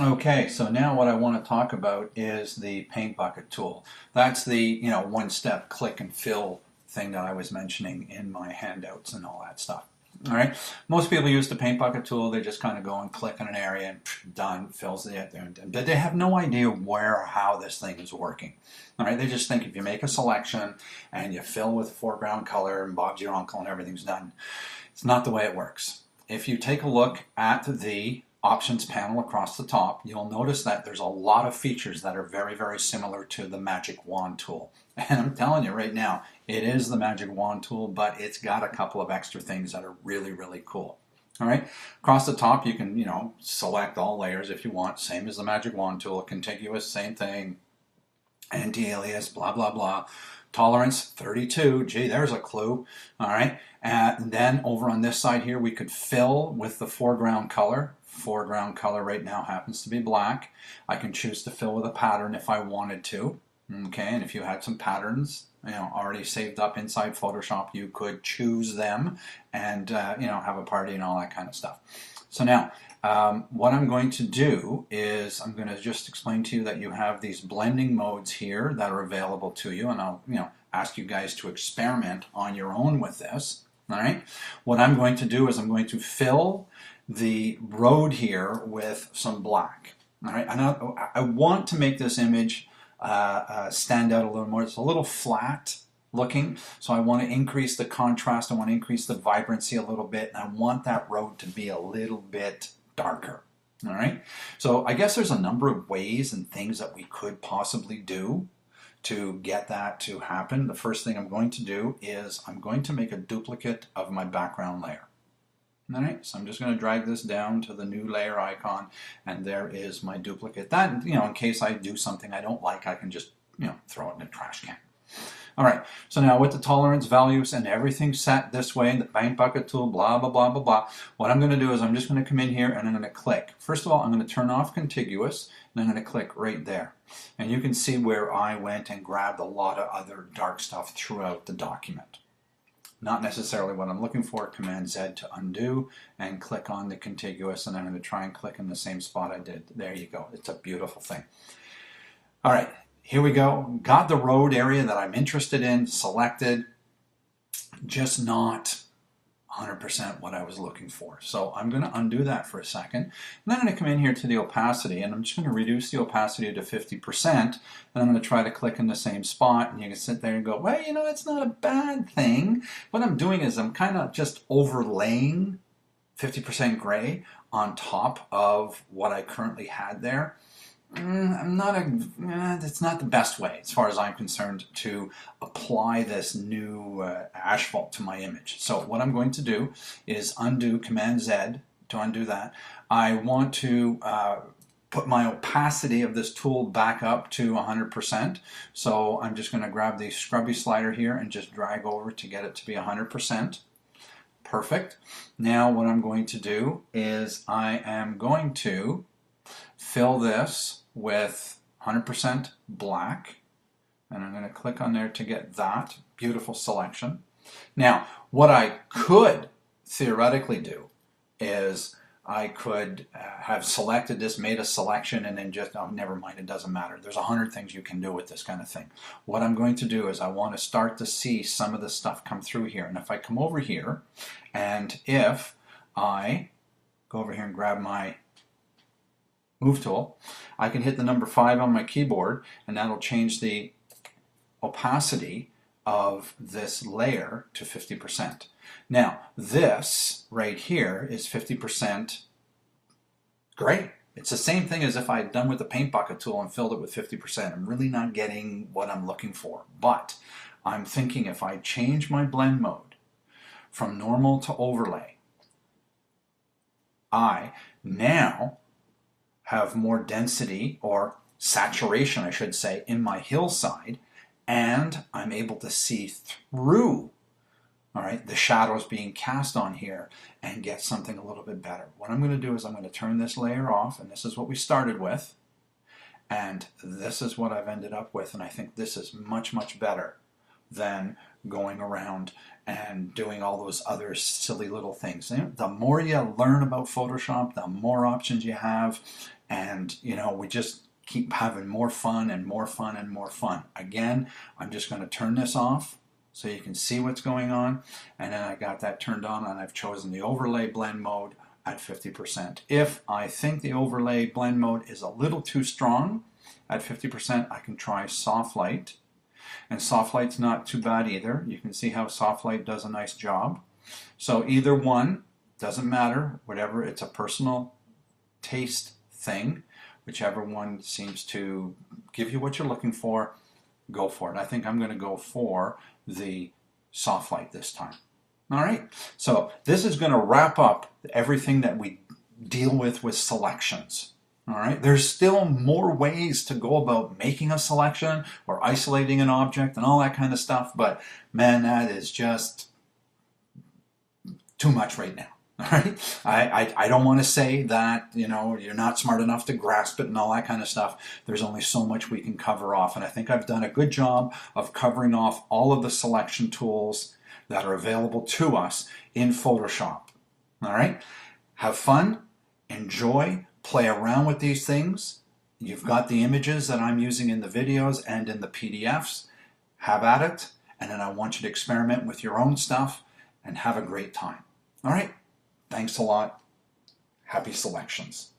Okay, so now what I want to talk about is the paint bucket tool. That's the, one-step click and fill thing that I was mentioning in my handouts and all that stuff. All right, most people use the paint bucket tool. They just kind of go and click on an area and done, fills it. But they have no idea where or how this thing is working. All right, they just think if you make a selection and you fill with foreground color and Bob's your uncle and everything's done. It's not the way it works. If you take a look at the options panel across the top, you'll notice that there's a lot of features that are very, very similar to the Magic Wand tool. And I'm telling you right now, it is the Magic Wand tool, but it's got a couple of extra things that are really, really cool. All right, across the top, you can, select all layers if you want, same as the Magic Wand tool, contiguous, same thing, anti-alias, blah, blah, blah. Tolerance 32, gee, there's a clue. All right, and then over on this side here, we could fill with the foreground color. Foreground color right now happens to be black. I can choose to fill with a pattern if I wanted to. Okay, and if you had some patterns, already saved up inside Photoshop, you could choose them and have a party and all that kind of stuff. So now, what I'm going to do is I'm going to just explain to you that you have these blending modes here that are available to you, and I'll ask you guys to experiment on your own with this. All right. What I'm going to do is I'm going to fill the road here with some black. All right. And I want to make this image stand out a little more. It's a little flat looking, so I want to increase the contrast. I want to increase the vibrancy a little bit, and I want that road to be a little bit darker. All right. So I guess there's a number of ways and things that we could possibly do to get that to happen. The first thing I'm going to do is I'm going to make a duplicate of my background layer. All right, so I'm just going to drag this down to the new layer icon, and there is my duplicate. That, in case I do something I don't like, I can just, throw it in a trash can. All right, so now with the tolerance values and everything set this way, the paint bucket tool, blah, blah, blah, blah, blah, what I'm going to do is I'm just going to come in here and I'm going to click. First of all, I'm going to turn off contiguous, and I'm going to click right there. And you can see where I went and grabbed a lot of other dark stuff throughout the document. Not necessarily what I'm looking for. Command Z to undo and click on the contiguous, and I'm going to try and click in the same spot I did. There you go. It's a beautiful thing. All right, here we go. Got the road area that I'm interested in selected, just not 100% what I was looking for. So I'm going to undo that for a second. And then I'm going to come in here to the opacity, and I'm just going to reduce the opacity to 50%. And I'm going to try to click in the same spot, and you can sit there and go, well, it's not a bad thing. What I'm doing is I'm kind of just overlaying 50% gray on top of what I currently had there. It's not the best way, as far as I'm concerned, to apply this new asphalt to my image. So what I'm going to do is undo, Command Z to undo that. I want to put my opacity of this tool back up to 100%. So I'm just going to grab the scrubby slider here and just drag over to get it to be 100%. Perfect. Now what I'm going to do is I am going to fill this with 100% black, and I'm going to click on there to get that beautiful selection. Now, what I could theoretically do is I could have selected this, made a selection, and then just, oh, never mind, it doesn't matter. There's 100 things you can do with this kind of thing. What I'm going to do is I want to start to see some of the stuff come through here. And if I come over here, and if I go over here and grab my Move tool, I can hit the number 5 on my keyboard, and that'll change the opacity of this layer to 50%. Now, this right here is 50% gray. It's the same thing as if I had done with the paint bucket tool and filled it with 50%. I'm really not getting what I'm looking for, but I'm thinking if I change my blend mode from normal to overlay, I now have more density, or saturation I should say, in my hillside, and I'm able to see through, all right, the shadows being cast on here and get something a little bit better. What I'm going to do is I'm going to turn this layer off, and this is what we started with, and this is what I've ended up with, and I think this is much, much better than going around and doing all those other silly little things. The more you learn about Photoshop, the more options you have, and we just keep having more fun and more fun and more fun. Again, I'm just going to turn this off so you can see what's going on, and then I got that turned on, and I've chosen the overlay blend mode at 50%. If I think the overlay blend mode is a little too strong at 50%, I can try soft light, and soft light's not too bad either. You can see how soft light does a nice job. So either one, doesn't matter, whatever, it's a personal taste thing. Whichever one seems to give you what you're looking for, go for it. I think I'm going to go for the soft light this time. All right, so this is going to wrap up everything that we deal with selections. All right, there's still more ways to go about making a selection or isolating an object and all that kind of stuff, but man, that is just too much right now. All right, I don't want to say that you're not smart enough to grasp it and all that kind of stuff. There's only so much we can cover off, and I think I've done a good job of covering off all of the selection tools that are available to us in Photoshop. All right, have fun, enjoy, play around with these things. You've got the images that I'm using in the videos and in the PDFs. Have at it, and then I want you to experiment with your own stuff and have a great time. All right. Thanks a lot. Happy selections.